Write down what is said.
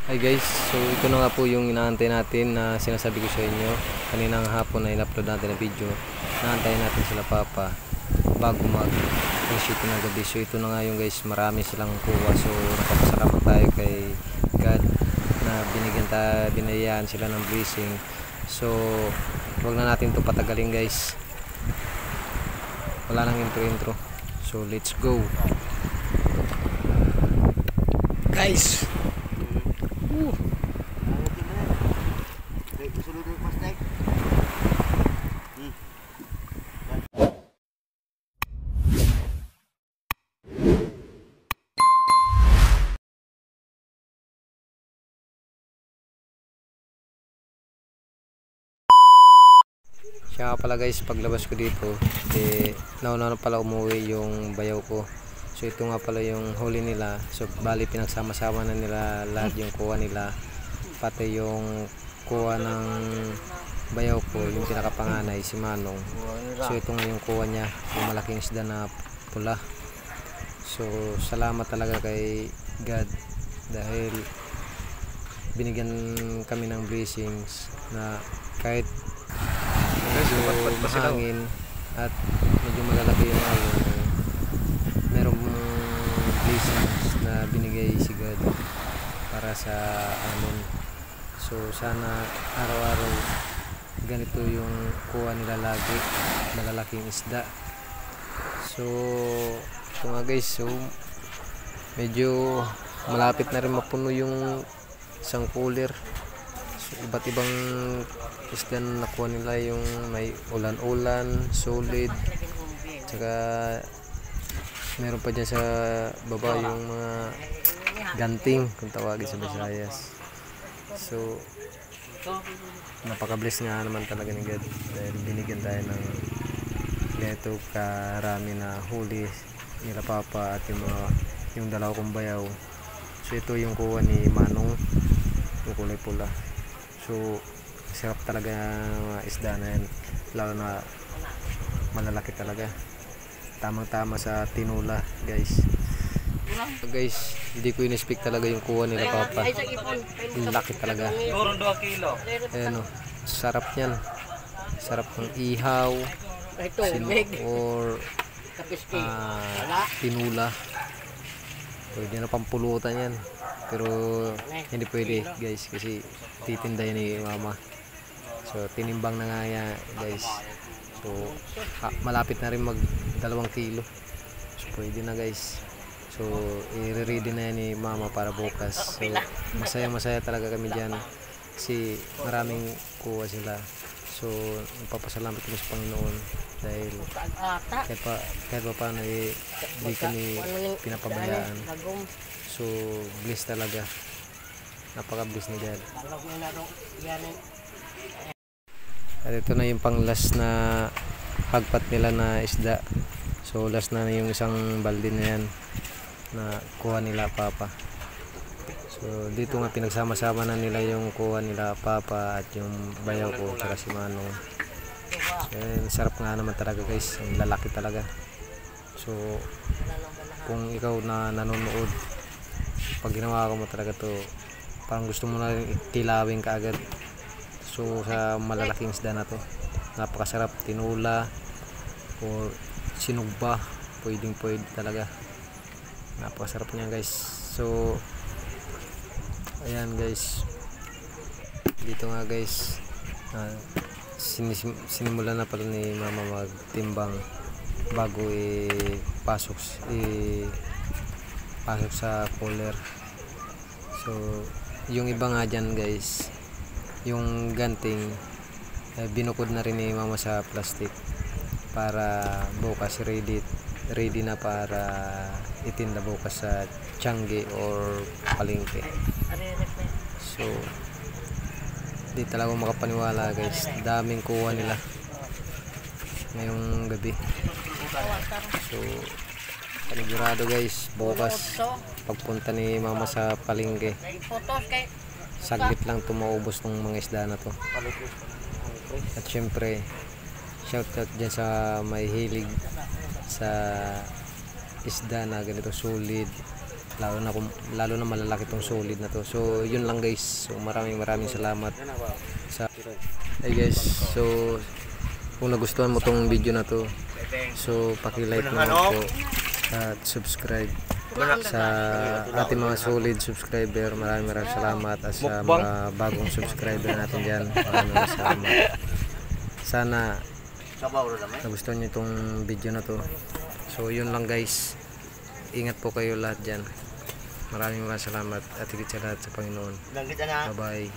Hi guys, so ito na nga po yung inaantay natin na sinasabi ko sa inyo kaninang hapon na in-upload natin na video. Inaantayin natin sila papa bago mag-shoot ng gabi. So ito na nga yung guys, marami silang kuha. So napapasalamat tayo kay God na binayaan sila ng blessing. So wag na natin to patagalin guys, wala nang intro. So let's go guys. Siya pala guys, paglabas ko dito nauna na pala umuwi yung bayaw ko. So ito nga pala yung huli nila. So bali pinagsama-sama na nila lahat yung kuha nila, pati yung kuha ng bayaw ko, yung pinakapanganay si Manong. So ito nga yung kuha niya, yung malaking isda na pula. So salamat talaga kay God dahil binigyan kami ng blessings na kahit medyo mahangin at medyo malalaki yung alon, merong blessings na binigay si God para sa amin. So sana araw-araw ganito yung kuha nila lagi, malalaking isda. So ito nga guys, so medyo malapit na rin mapuno yung isang cooler. So, iba't ibang isda na nakuha nila, yung may ulan-ulan, solid, tsaka meron pa dyan sa baba yung mga ganting kung tawagin sa Visayas. So napaka-bless nga naman talaga ni God dahil binigyan tayo ng ganito karami na huli nila papa at yung dalaw kong bayaw. So ito yung kuha ni Manong, yung kulay pula. So sarap talaga ng mga isda na yan, lalo na malalaki talaga, tamang tama sa tinula guys. So guys, hindi ko in-expect talaga yung kuha nila papa, laki talaga. Ayan o, sarap nyan, sarap ng ihaw or tinula. Pwede na pampulutan yan, pero hindi pwede guys kasi titinda yan ni mama. So tinimbang na nga yan guys. So malapit na rin mag 2 kilo. So pwede na guys. So i-ready na yan ni mama para bukas. So masaya talaga kami dyan kasi maraming kuha sila. So nagpapasalamat kami sa Panginoon dahil kahit pa paano hindi kami pinapabayaan. So bless talaga, napaka-bless ni God. At ito na yung pang last na hagpat nila na isda. So last na yung isang balde na yan na kuha nila papa. So dito nga pinagsama-sama na nila yung kuha nila papa at yung bayaw ko at si Manong. So sarap nga naman talaga guys, ang lalaki talaga. So kung ikaw na nanonood, pag ginawa ko mo talaga to, parang gusto mo na rin itilawin ka agad. So sa malalaking isda na to, napakasarap, tinula or sinugba, pwede talaga, napakasarap niya guys. So ayan guys, dito nga guys, sinimulan na pala ni mama magtimbang bago pasok sa cooler. So yung iba nga dyan guys, yung ganting binukod na rin ni mama sa plastic para bukas ready na para itinda bukas sa Tiangge or palengke. So di talaga makapaniwala guys, daming kuha nila ngayong gabi. So panigurado guys, bukas pagpunta ni mama sa palengke, saglit lang tumaubos ng mga isda na to. At syempre shoutout dyan sa may hilig sa isda na ganito solid, lalo na malalaki tong solid na to. So yun lang guys, so maraming salamat sa guys. So kung nagustuhan mo tong video na to, so paki-like naman po at subscribe sa ating mga solid subscriber. Maraming salamat at sa mga bagong subscriber natin dyan, maraming salamat. Sana nagustuhan nyo itong video na to. So yun lang guys, ingat po kayo lahat dyan. Maraming salamat at higit sa lahat sa Panginoon. Bye bye.